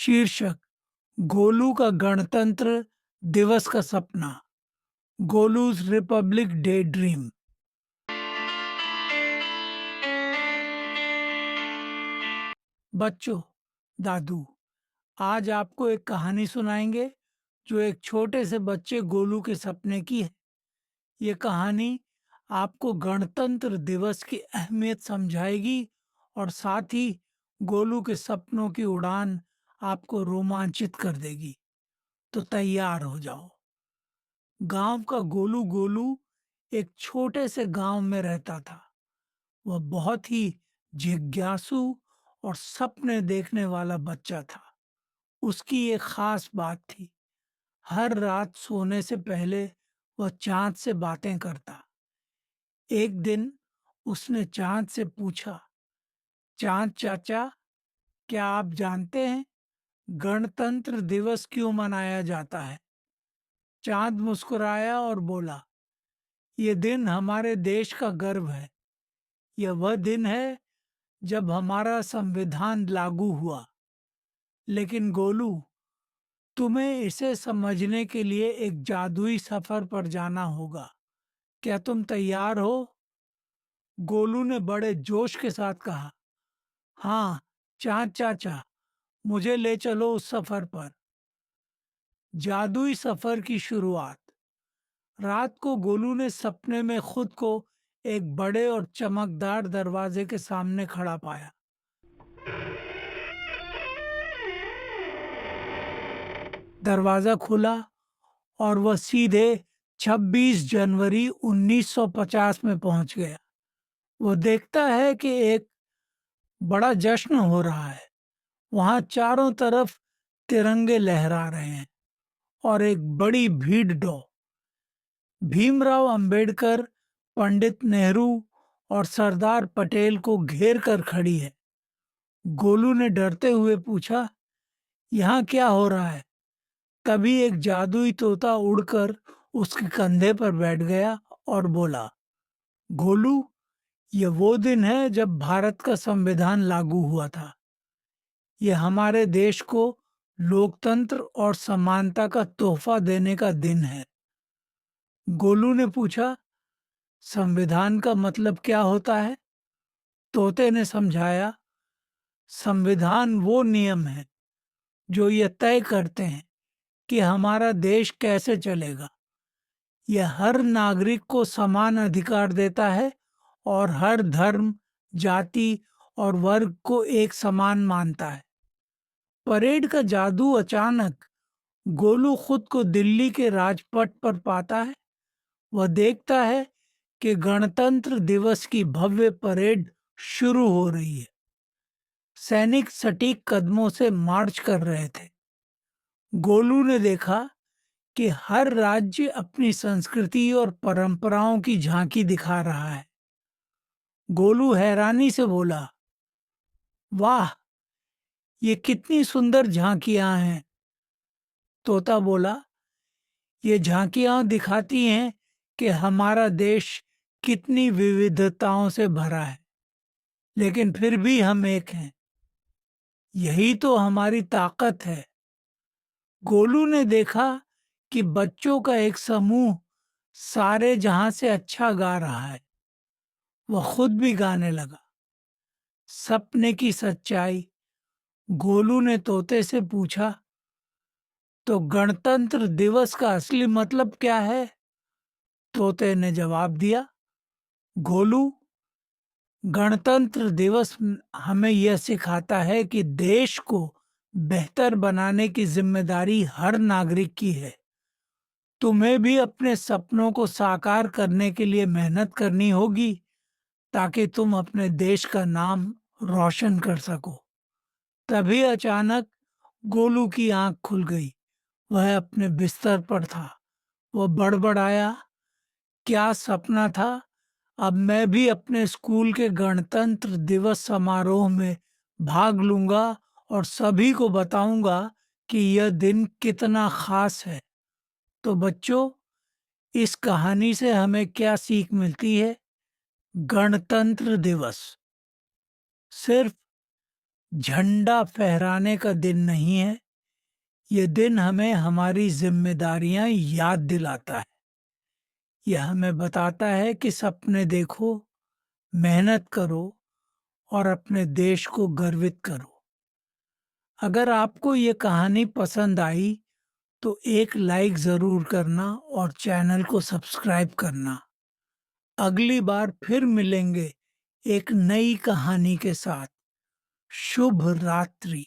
शीर्षक: गोलू का गणतंत्र दिवस का सपना। Golu's Republic day dream. बच्चों, दादू आज आपको एक कहानी सुनाएंगे जो एक छोटे से बच्चे गोलू के सपने की है। ये कहानी आपको गणतंत्र दिवस की अहमियत समझाएगी और साथ ही गोलू के सपनों की उड़ान आपको रोमांचित कर देगी। तो तैयार हो जाओ। गांव का गोलू गोलू एक छोटे से गांव में रहता था। वह बहुत ही जिज्ञासु और सपने देखने वाला बच्चा था। उसकी एक खास बात थी। हर रात सोने से पहले वह चांद से बातें करता। एक दिन उसने चांद से पूछा, चांद चाचा, क्या आप जानते हैं गणतंत्र दिवस क्यों मनाया जाता है? चांद मुस्कुराया और बोला, ये दिन हमारे देश का गर्व है। यह वह दिन है जब हमारा संविधान लागू हुआ। लेकिन गोलू, तुम्हें इसे समझने के लिए एक जादुई सफर पर जाना होगा। क्या तुम तैयार हो? गोलू ने बड़े जोश के साथ कहा, हाँ चांद चाचा, मुझे ले चलो उस सफर पर। जादुई सफर की शुरुआत। रात को गोलू ने सपने में खुद को एक बड़े और चमकदार दरवाजे के सामने खड़ा पाया। दरवाजा खुला और वह सीधे 26 जनवरी 1950 में पहुंच गया। वो देखता है कि एक बड़ा जश्न हो रहा है। वहां चारों तरफ तिरंगे लहरा रहे हैं और एक बड़ी भीड़ भीमराव अंबेडकर, पंडित नेहरू और सरदार पटेल को घेर कर खड़ी है। गोलू ने डरते हुए पूछा, यहाँ क्या हो रहा है? तभी एक जादुई तोता उड़कर उसके कंधे पर बैठ गया और बोला, गोलू, ये वो दिन है जब भारत का संविधान लागू हुआ था। ये हमारे देश को लोकतंत्र और समानता का तोहफा देने का दिन है। गोलू ने पूछा, संविधान का मतलब क्या होता है? तोते ने समझाया, संविधान वो नियम है जो ये तय करते हैं कि हमारा देश कैसे चलेगा। यह हर नागरिक को समान अधिकार देता है और हर धर्म, जाति और वर्ग को एक समान मानता है। परेड का जादू अचानक गोलू खुद को दिल्ली के राजपथ पर पाता है। वह देखता है कि गणतंत्र दिवस की भव्य परेड शुरू हो रही है। सैनिक सटीक कदमों से मार्च कर रहे थे। गोलू ने देखा कि हर राज्य अपनी संस्कृति और परंपराओं की झांकी दिखा रहा है। गोलू हैरानी से बोला, वाह, ये कितनी सुंदर झांकियां हैं। तोता बोला, ये झांकियां दिखाती हैं कि हमारा देश कितनी विविधताओं से भरा है, लेकिन फिर भी हम एक हैं। यही तो हमारी ताकत है। गोलू ने देखा कि बच्चों का एक समूह सारे जहां से अच्छा गा रहा है। वह खुद भी गाने लगा। सपने की सच्चाई। गोलू ने तोते से पूछा, तो गणतंत्र दिवस का असली मतलब क्या है? तोते ने जवाब दिया, गोलू, गणतंत्र दिवस हमें यह सिखाता है कि देश को बेहतर बनाने की जिम्मेदारी हर नागरिक की है। तुम्हें भी अपने सपनों को साकार करने के लिए मेहनत करनी होगी ताकि तुम अपने देश का नाम रोशन कर सको। तभी अचानक गोलू की आंख खुल गई। वह अपने बिस्तर पर था। वह बड़बड़ाया, क्या सपना था? अब मैं भी अपने स्कूल के गणतंत्र दिवस समारोह में भाग लूंगा और सभी को बताऊंगा कि यह दिन कितना खास है। तो बच्चों, इस कहानी से हमें क्या सीख मिलती है? गणतंत्र दिवस सिर्फ झंडा फहराने का दिन नहीं है। ये दिन हमें हमारी जिम्मेदारियां याद दिलाता है। यह हमें बताता है कि सपने देखो, मेहनत करो और अपने देश को गर्वित करो। अगर आपको ये कहानी पसंद आई तो एक लाइक ज़रूर करना और चैनल को सब्सक्राइब करना। अगली बार फिर मिलेंगे एक नई कहानी के साथ। शुभ रात्रि।